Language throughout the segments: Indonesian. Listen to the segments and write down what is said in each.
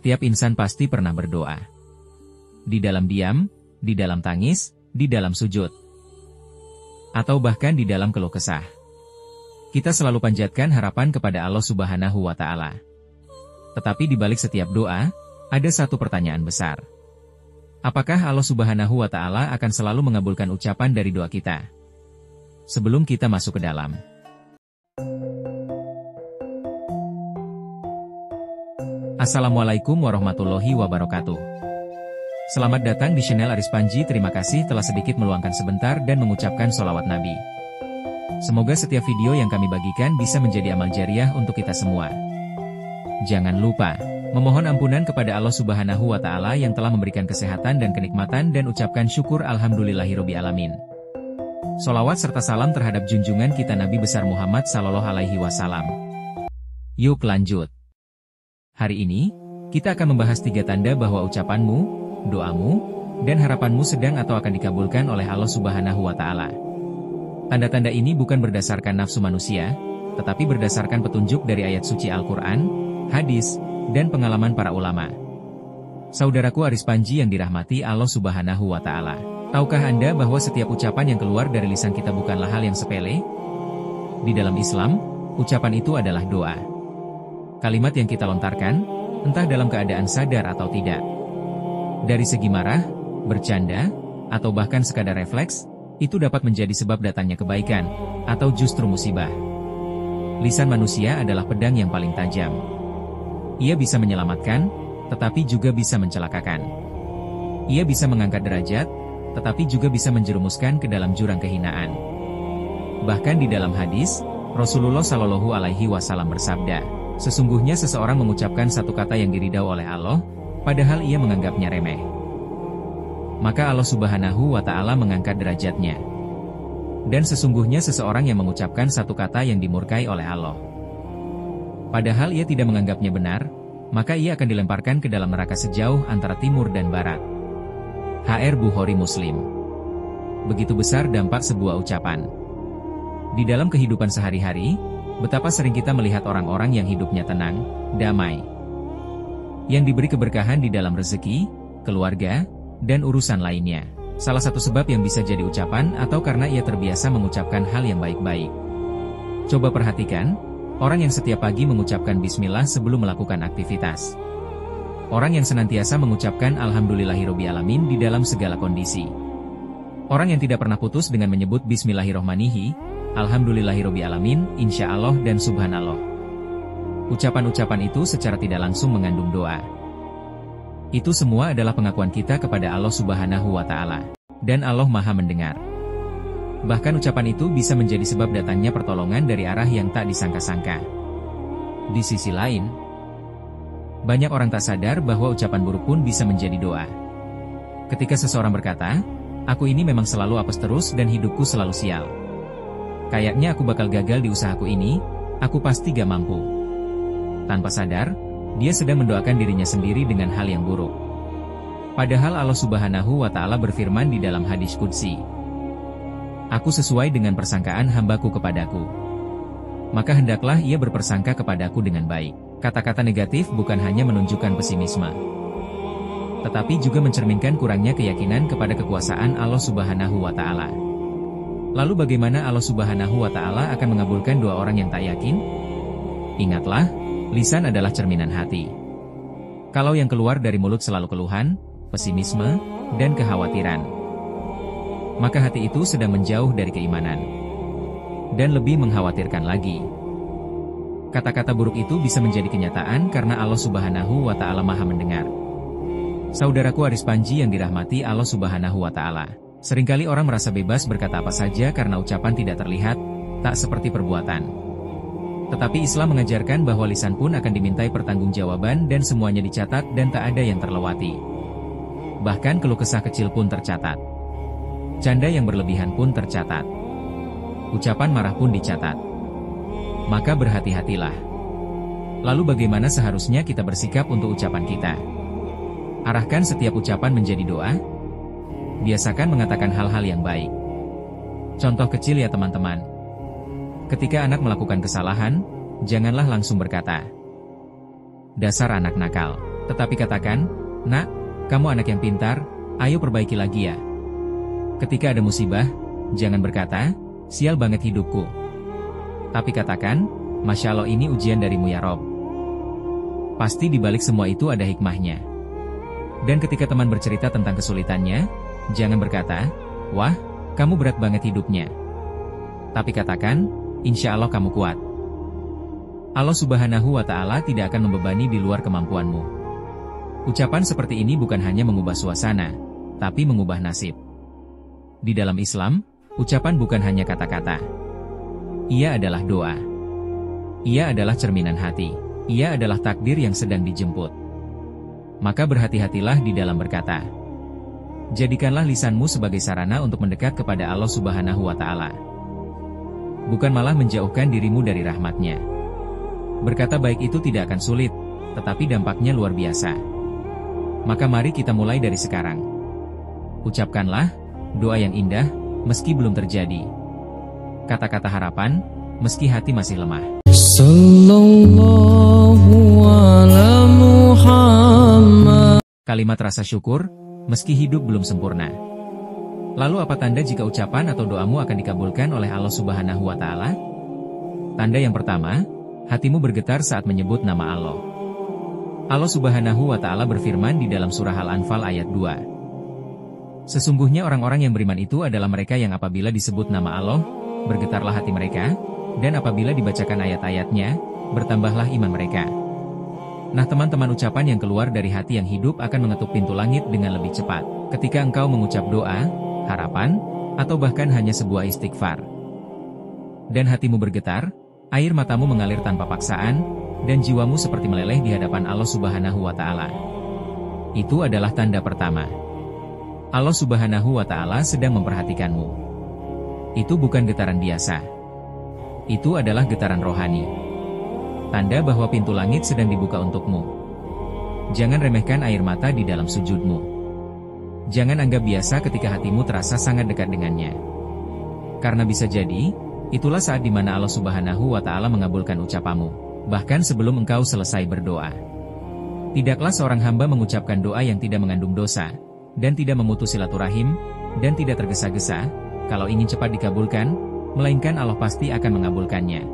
Setiap insan pasti pernah berdoa. Di dalam diam, di dalam tangis, di dalam sujud. Atau bahkan di dalam keluh kesah. Kita selalu panjatkan harapan kepada Allah Subhanahu wa Ta'ala. Tetapi di balik setiap doa, ada satu pertanyaan besar. Apakah Allah Subhanahu wa Ta'ala akan selalu mengabulkan ucapan dari doa kita? Sebelum kita masuk ke dalam. Assalamualaikum warahmatullahi wabarakatuh. Selamat datang di channel Aris Panji. Terima kasih telah sedikit meluangkan sebentar dan mengucapkan sholawat Nabi. Semoga setiap video yang kami bagikan bisa menjadi amal jariah untuk kita semua. Jangan lupa memohon ampunan kepada Allah Subhanahu wa Ta'ala yang telah memberikan kesehatan dan kenikmatan, dan ucapkan syukur alhamdulillahirobbil alamin. Sholawat serta salam terhadap junjungan kita Nabi besar Muhammad Sallallahu Alaihi Wasallam. Yuk lanjut. Hari ini, kita akan membahas 3 tanda bahwa ucapanmu, doamu, dan harapanmu sedang atau akan dikabulkan oleh Allah Subhanahu wa Ta'ala. Tanda-tanda ini bukan berdasarkan nafsu manusia, tetapi berdasarkan petunjuk dari ayat suci Al-Quran, hadis, dan pengalaman para ulama. Saudaraku Aris Panji yang dirahmati Allah Subhanahu wa Ta'ala. Tahukah Anda bahwa setiap ucapan yang keluar dari lisan kita bukanlah hal yang sepele? Di dalam Islam, ucapan itu adalah doa. Kalimat yang kita lontarkan, entah dalam keadaan sadar atau tidak. Dari segi marah, bercanda, atau bahkan sekadar refleks, itu dapat menjadi sebab datangnya kebaikan, atau justru musibah. Lisan manusia adalah pedang yang paling tajam. Ia bisa menyelamatkan, tetapi juga bisa mencelakakan. Ia bisa mengangkat derajat, tetapi juga bisa menjerumuskan ke dalam jurang kehinaan. Bahkan di dalam hadis, Rasulullah Shallallahu Alaihi Wasallam bersabda, sesungguhnya seseorang mengucapkan satu kata yang diridau oleh Allah, padahal ia menganggapnya remeh. Maka Allah Subhanahu wa Ta'ala mengangkat derajatnya. Dan sesungguhnya seseorang yang mengucapkan satu kata yang dimurkai oleh Allah, padahal ia tidak menganggapnya benar, maka ia akan dilemparkan ke dalam neraka sejauh antara timur dan barat. HR Bukhari Muslim. Begitu besar dampak sebuah ucapan. Di dalam kehidupan sehari-hari, betapa sering kita melihat orang-orang yang hidupnya tenang, damai, yang diberi keberkahan di dalam rezeki, keluarga, dan urusan lainnya. Salah satu sebab yang bisa jadi ucapan atau karena ia terbiasa mengucapkan hal yang baik-baik. Coba perhatikan, orang yang setiap pagi mengucapkan bismillah sebelum melakukan aktivitas. Orang yang senantiasa mengucapkan alhamdulillahirobbil alamin di dalam segala kondisi. Orang yang tidak pernah putus dengan menyebut bismillahirrohmanirrohim, alhamdulillahirobbil alamin, insya Allah dan subhanallah. Ucapan-ucapan itu secara tidak langsung mengandung doa. Itu semua adalah pengakuan kita kepada Allah Subhanahu wa Ta'ala. Dan Allah Maha mendengar. Bahkan ucapan itu bisa menjadi sebab datangnya pertolongan dari arah yang tak disangka-sangka. Di sisi lain, banyak orang tak sadar bahwa ucapan buruk pun bisa menjadi doa. Ketika seseorang berkata, aku ini memang selalu apes terus dan hidupku selalu sial. Kayaknya aku bakal gagal di usahaku ini, aku pasti gak mampu. Tanpa sadar, dia sedang mendoakan dirinya sendiri dengan hal yang buruk. Padahal Allah Subhanahu wa Ta'ala berfirman di dalam hadis qudsi, aku sesuai dengan persangkaan hambaku kepadaku, maka hendaklah ia berpersangka kepadaku dengan baik. Kata-kata negatif bukan hanya menunjukkan pesimisme, tetapi juga mencerminkan kurangnya keyakinan kepada kekuasaan Allah Subhanahu wa Ta'ala. Lalu bagaimana Allah Subhanahu wa Ta'ala akan mengabulkan doa orang yang tak yakin? Ingatlah, lisan adalah cerminan hati. Kalau yang keluar dari mulut selalu keluhan, pesimisme, dan kekhawatiran, maka hati itu sedang menjauh dari keimanan. Dan lebih mengkhawatirkan lagi, kata-kata buruk itu bisa menjadi kenyataan karena Allah Subhanahu wa Ta'ala Maha mendengar. Saudaraku Aris Panji yang dirahmati Allah Subhanahu wa Ta'ala. Seringkali orang merasa bebas berkata apa saja karena ucapan tidak terlihat, tak seperti perbuatan. Tetapi Islam mengajarkan bahwa lisan pun akan dimintai pertanggungjawaban dan semuanya dicatat dan tak ada yang terlewati. Bahkan keluh kesah kecil pun tercatat. Canda yang berlebihan pun tercatat. Ucapan marah pun dicatat. Maka berhati-hatilah. Lalu bagaimana seharusnya kita bersikap untuk ucapan kita? Arahkan setiap ucapan menjadi doa. Biasakan mengatakan hal-hal yang baik. Contoh kecil ya teman-teman. Ketika anak melakukan kesalahan, janganlah langsung berkata, dasar anak nakal. Tetapi katakan, "Nak, kamu anak yang pintar, ayo perbaiki lagi ya." Ketika ada musibah, jangan berkata, "Sial banget hidupku." Tapi katakan, "Masya Allah, ini ujian darimu ya Rob." Pasti di balik semua itu ada hikmahnya. Dan ketika teman bercerita tentang kesulitannya, jangan berkata, "Wah, kamu berat banget hidupnya." Tapi katakan, "Insya Allah kamu kuat." Allah Subhanahu wa Ta'ala tidak akan membebani di luar kemampuanmu. Ucapan seperti ini bukan hanya mengubah suasana, tapi mengubah nasib. Di dalam Islam, ucapan bukan hanya kata-kata. Ia adalah doa. Ia adalah cerminan hati. Ia adalah takdir yang sedang dijemput. Maka berhati-hatilah di dalam berkata. Jadikanlah lisanmu sebagai sarana untuk mendekat kepada Allah Subhanahu wa Ta'ala. Bukan malah menjauhkan dirimu dari rahmat-Nya. Berkata baik itu tidak akan sulit, tetapi dampaknya luar biasa. Maka mari kita mulai dari sekarang. Ucapkanlah doa yang indah, meski belum terjadi. Kata-kata harapan, meski hati masih lemah. Sallallahu ala Muhammad. Kalimat rasa syukur, meski hidup belum sempurna. Lalu apa tanda jika ucapan atau doamu akan dikabulkan oleh Allah Subhanahu wa Ta'ala? Tanda yang pertama, hatimu bergetar saat menyebut nama Allah. Allah Subhanahu wa Ta'ala berfirman di dalam surah Al-Anfal ayat 2. Sesungguhnya orang-orang yang beriman itu adalah mereka yang apabila disebut nama Allah, bergetarlah hati mereka, dan apabila dibacakan ayat-ayatnya, bertambahlah iman mereka. Nah teman-teman, ucapan yang keluar dari hati yang hidup akan mengetuk pintu langit dengan lebih cepat. Ketika engkau mengucap doa, harapan, atau bahkan hanya sebuah istighfar. Dan hatimu bergetar, air matamu mengalir tanpa paksaan, dan jiwamu seperti meleleh di hadapan Allah Subhanahu wa Ta'ala. Itu adalah tanda pertama. Allah Subhanahu wa Ta'ala sedang memperhatikanmu. Itu bukan getaran biasa. Itu adalah getaran rohani. Tanda bahwa pintu langit sedang dibuka untukmu. Jangan remehkan air mata di dalam sujudmu. Jangan anggap biasa ketika hatimu terasa sangat dekat dengannya. Karena bisa jadi, itulah saat di mana Allah Subhanahu wa Ta'ala mengabulkan ucapamu, bahkan sebelum engkau selesai berdoa. Tidaklah seorang hamba mengucapkan doa yang tidak mengandung dosa, dan tidak memutus silaturahim, dan tidak tergesa-gesa, kalau ingin cepat dikabulkan, melainkan Allah pasti akan mengabulkannya.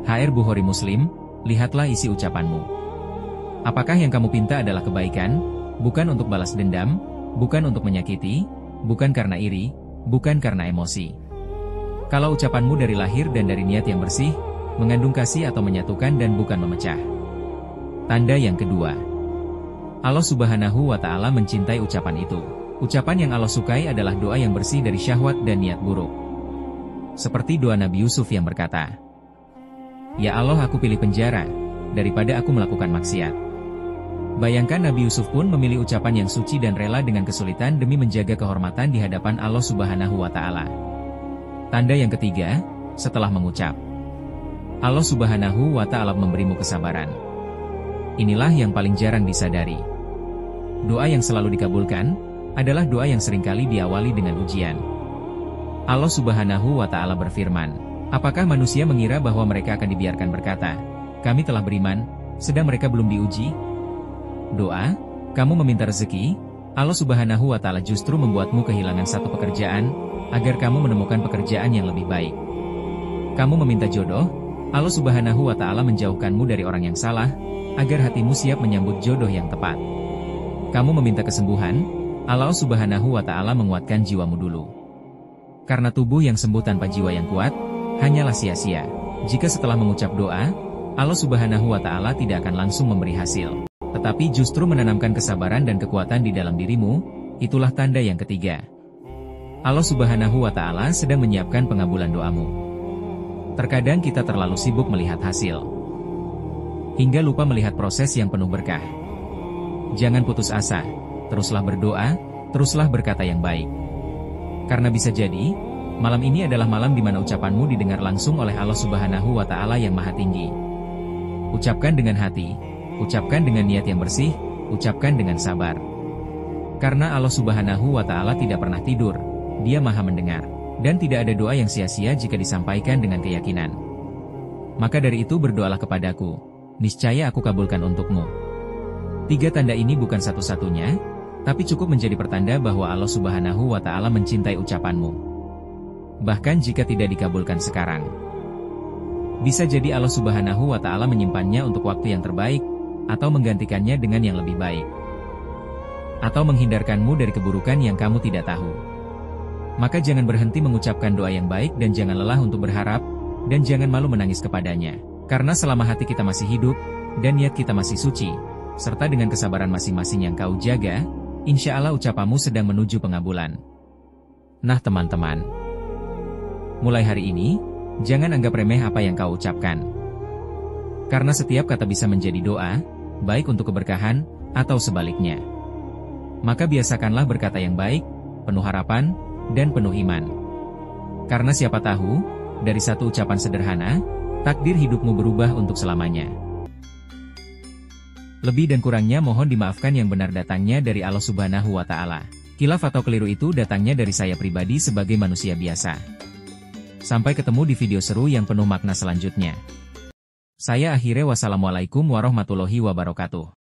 HR Bukhari Muslim, lihatlah isi ucapanmu. Apakah yang kamu pinta adalah kebaikan, bukan untuk balas dendam, bukan untuk menyakiti, bukan karena iri, bukan karena emosi. Kalau ucapanmu dari lahir dan dari niat yang bersih, mengandung kasih atau menyatukan dan bukan memecah. Tanda yang kedua. Allah Subhanahu wa Ta'ala mencintai ucapan itu. Ucapan yang Allah sukai adalah doa yang bersih dari syahwat dan niat buruk. Seperti doa Nabi Yusuf yang berkata, "Ya Allah, aku pilih penjara, daripada aku melakukan maksiat." Bayangkan Nabi Yusuf pun memilih ucapan yang suci dan rela dengan kesulitan demi menjaga kehormatan di hadapan Allah Subhanahu wa Ta'ala. Tanda yang ketiga, setelah mengucap, Allah Subhanahu wa Ta'ala memberimu kesabaran. Inilah yang paling jarang disadari. Doa yang selalu dikabulkan adalah doa yang seringkali diawali dengan ujian. Allah Subhanahu wa Ta'ala berfirman, apakah manusia mengira bahwa mereka akan dibiarkan berkata, "Kami telah beriman," sedang mereka belum diuji? Doa, kamu meminta rezeki, Allah Subhanahu wa Ta'ala justru membuatmu kehilangan satu pekerjaan, agar kamu menemukan pekerjaan yang lebih baik. Kamu meminta jodoh, Allah Subhanahu wa Ta'ala menjauhkanmu dari orang yang salah, agar hatimu siap menyambut jodoh yang tepat. Kamu meminta kesembuhan, Allah Subhanahu wa Ta'ala menguatkan jiwamu dulu. Karena tubuh yang sembuh tanpa jiwa yang kuat, hanyalah sia-sia. Jika setelah mengucap doa, Allah Subhanahu wa Ta'ala tidak akan langsung memberi hasil, tetapi justru menanamkan kesabaran dan kekuatan di dalam dirimu, itulah tanda yang ketiga. Allah Subhanahu wa Ta'ala sedang menyiapkan pengabulan doamu. Terkadang kita terlalu sibuk melihat hasil, hingga lupa melihat proses yang penuh berkah. Jangan putus asa, teruslah berdoa, teruslah berkata yang baik. Karena bisa jadi, malam ini adalah malam di mana ucapanmu didengar langsung oleh Allah Subhanahu wa Ta'ala yang Maha Tinggi. Ucapkan dengan hati, ucapkan dengan niat yang bersih, ucapkan dengan sabar. Karena Allah Subhanahu wa Ta'ala tidak pernah tidur, Dia Maha mendengar, dan tidak ada doa yang sia-sia jika disampaikan dengan keyakinan. Maka dari itu berdoalah kepadaku, niscaya aku kabulkan untukmu. Tiga tanda ini bukan satu-satunya, tapi cukup menjadi pertanda bahwa Allah Subhanahu wa Ta'ala mencintai ucapanmu. Bahkan jika tidak dikabulkan sekarang, bisa jadi Allah Subhanahu wa Ta'ala menyimpannya untuk waktu yang terbaik, atau menggantikannya dengan yang lebih baik, atau menghindarkanmu dari keburukan yang kamu tidak tahu. Maka jangan berhenti mengucapkan doa yang baik dan jangan lelah untuk berharap, dan jangan malu menangis kepadanya. Karena selama hati kita masih hidup, dan niat kita masih suci, serta dengan kesabaran masing-masing yang kau jaga, insya Allah ucapanmu sedang menuju pengabulan. Nah teman-teman, mulai hari ini, jangan anggap remeh apa yang kau ucapkan. Karena setiap kata bisa menjadi doa, baik untuk keberkahan, atau sebaliknya. Maka biasakanlah berkata yang baik, penuh harapan, dan penuh iman. Karena siapa tahu, dari satu ucapan sederhana, takdir hidupmu berubah untuk selamanya. Lebih dan kurangnya mohon dimaafkan, yang benar datangnya dari Allah Subhanahu wa Ta'ala. Khilaf atau keliru itu datangnya dari saya pribadi sebagai manusia biasa. Sampai ketemu di video seru yang penuh makna selanjutnya. Saya akhirnya wassalamualaikum warahmatullahi wabarakatuh.